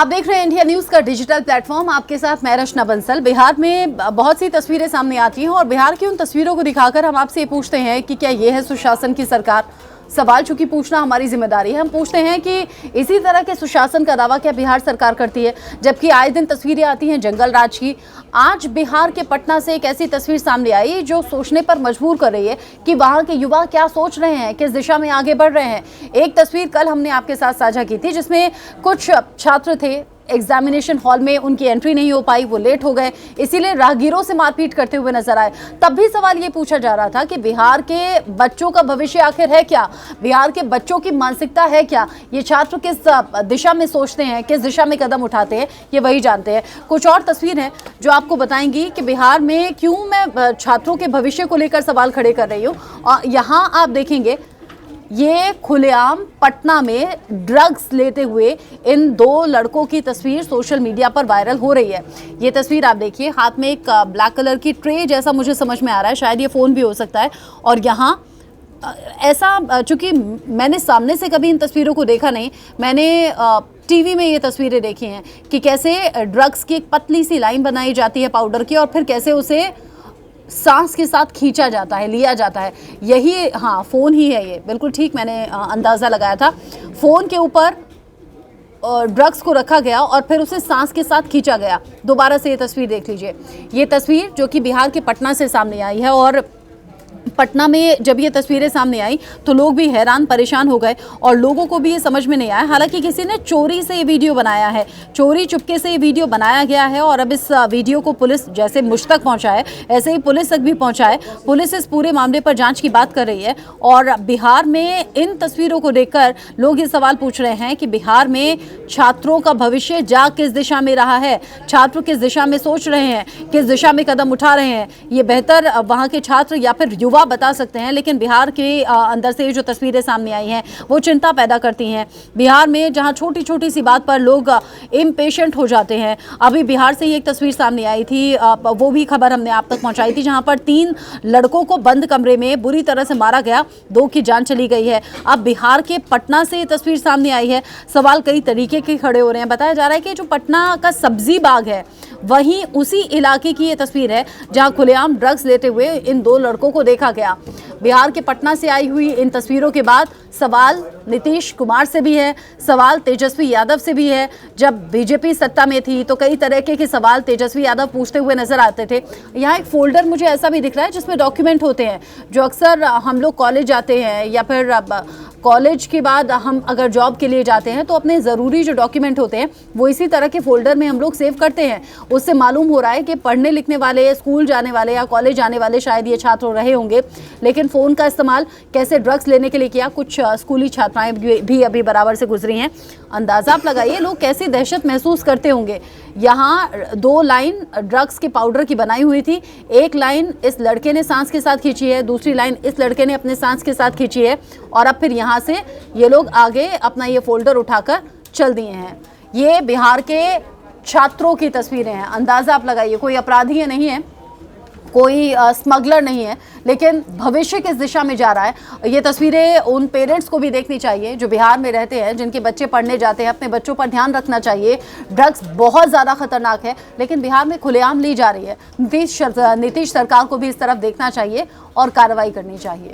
आप देख रहे हैं इंडिया न्यूज का डिजिटल प्लेटफॉर्म। आपके साथ मैं रचना बंसल। बिहार में बहुत सी तस्वीरें सामने आती हैं और बिहार की उन तस्वीरों को दिखाकर हम आपसे ये पूछते हैं कि क्या ये है सुशासन की सरकार। सवाल चूंकि पूछना हमारी जिम्मेदारी है, हम पूछते हैं कि इसी तरह के सुशासन का दावा क्या बिहार सरकार करती है, जबकि आए दिन तस्वीरें आती हैं जंगल राज की। आज बिहार के पटना से एक ऐसी तस्वीर सामने आई जो सोचने पर मजबूर कर रही है कि वहां के युवा क्या सोच रहे हैं, किस दिशा में आगे बढ़ रहे हैं। एक तस्वीर कल हमने आपके साथ साझा की थी जिसमें कुछ छात्र थे, एग्जामिनेशन हॉल में उनकी एंट्री नहीं हो पाई, वो लेट हो गए, इसीलिए राहगीरों से मारपीट करते हुए नजर आए। तब भी सवाल ये पूछा जा रहा था कि बिहार के बच्चों का भविष्य आखिर है क्या, बिहार के बच्चों की मानसिकता है क्या, ये छात्र किस दिशा में सोचते हैं, किस दिशा में कदम उठाते हैं, ये वही जानते हैं। कुछ और तस्वीर हैं जो आपको बताएंगी कि बिहार में क्यों मैं छात्रों के भविष्य को लेकर सवाल खड़े कर रही हूँ। और यहाँ आप देखेंगे ये खुलेआम पटना में ड्रग्स लेते हुए इन दो लड़कों की तस्वीर सोशल मीडिया पर वायरल हो रही है। ये तस्वीर आप देखिए, हाथ में एक ब्लैक कलर की ट्रे जैसा मुझे समझ में आ रहा है, शायद ये फ़ोन भी हो सकता है। और यहाँ ऐसा, चूँकि मैंने सामने से कभी इन तस्वीरों को देखा नहीं, मैंने टीवी में ये तस्वीरें देखी हैं कि कैसे ड्रग्स की एक पतली सी लाइन बनाई जाती है पाउडर की और फिर कैसे उसे सांस के साथ खींचा जाता है, लिया जाता है। यही, हाँ, फ़ोन ही है ये, बिल्कुल ठीक मैंने अंदाज़ा लगाया था। फ़ोन के ऊपर ड्रग्स को रखा गया और फिर उसे सांस के साथ खींचा गया। दोबारा से ये तस्वीर देख लीजिए। ये तस्वीर जो कि बिहार के पटना से सामने आई है और पटना में जब ये तस्वीरें सामने आई तो लोग भी हैरान परेशान हो गए और लोगों को भी ये समझ में नहीं आया। हालांकि किसी ने चोरी से ये वीडियो बनाया है, चोरी चुपके से ये वीडियो बनाया गया है और अब इस वीडियो को पुलिस जैसे मुझ तक पहुंचा है ऐसे ही पुलिस तक भी पहुंचा है। पुलिस इस पूरे मामले पर जांच की बात कर रही है और बिहार में इन तस्वीरों को देखकर लोग ये सवाल पूछ रहे हैं कि बिहार में छात्रों का भविष्य जा किस दिशा में रहा है, छात्र किस दिशा में सोच रहे हैं, किस दिशा में कदम उठा रहे हैं। ये बेहतर वहाँ के छात्र या फिर युवा बता सकते हैं, लेकिन बिहार के अंदर से जो तस्वीरें सामने आई हैं वो चिंता पैदा करती हैं। बिहार में जहां छोटी छोटी सी बात पर लोग इम्पेशेंट हो जाते हैं। अभी बिहार से ही एक तस्वीर सामने आई थी, वो भी खबर हमने आप तक पहुंचाई थी, जहां पर 3 लड़कों को बंद कमरे में बुरी तरह से मारा गया, 2 की जान चली गई है। अब बिहार के पटना से ये तस्वीर सामने आई है। सवाल कई तरीके के खड़े हो रहे हैं। बताया जा रहा है कि जो पटना का सब्जी बाग है वहीं उसी इलाके की ये तस्वीर है जहां खुलेआम ड्रग्स लेते हुए इन 2 लड़कों को देखा गया। बिहार के पटना से आई हुई इन तस्वीरों के बाद सवाल नीतीश कुमार से भी है, सवाल तेजस्वी यादव से भी है। जब बीजेपी सत्ता में थी तो कई तरह के सवाल तेजस्वी यादव पूछते हुए नजर आते थे। यहाँ एक फोल्डर मुझे ऐसा भी दिख रहा है जिसमें डॉक्यूमेंट होते हैं जो अक्सर हम लोग कॉलेज जाते हैं या फिर कॉलेज के बाद हम अगर जॉब के लिए जाते हैं तो अपने ज़रूरी जो डॉक्यूमेंट होते हैं वो इसी तरह के फोल्डर में हम लोग सेव करते हैं। उससे मालूम हो रहा है कि पढ़ने लिखने वाले, स्कूल जाने वाले या कॉलेज जाने वाले शायद ये छात्र रहे होंगे, लेकिन फ़ोन का इस्तेमाल कैसे ड्रग्स लेने के लिए किया। कुछ स्कूली छात्राएं भी अभी बराबर से गुजरी हैं। अंदाज़ा आप लगाइए लोग कैसी दहशत महसूस करते होंगे। यहाँ 2 लाइन ड्रग्स के पाउडर की बनाई हुई थी। एक लाइन इस लड़के ने सांस के साथ खींची है, दूसरी लाइन इस लड़के ने अपने सांस के साथ खींची है और अब फिर यहाँ से ये लोग आगे अपना ये फोल्डर उठाकर चल दिए हैं। ये बिहार के छात्रों की तस्वीरें हैं। अंदाज़ा आप लगाइए, कोई अपराधी नहीं है, कोई स्मगलर नहीं है, लेकिन भविष्य किस दिशा में जा रहा है ये तस्वीरें उन पेरेंट्स को भी देखनी चाहिए जो बिहार में रहते हैं, जिनके बच्चे पढ़ने जाते हैं। अपने बच्चों पर ध्यान रखना चाहिए। ड्रग्स बहुत ज़्यादा खतरनाक है लेकिन बिहार में खुलेआम ली जा रही है। नीतीश सरकार को भी इस तरफ देखना चाहिए और कार्रवाई करनी चाहिए।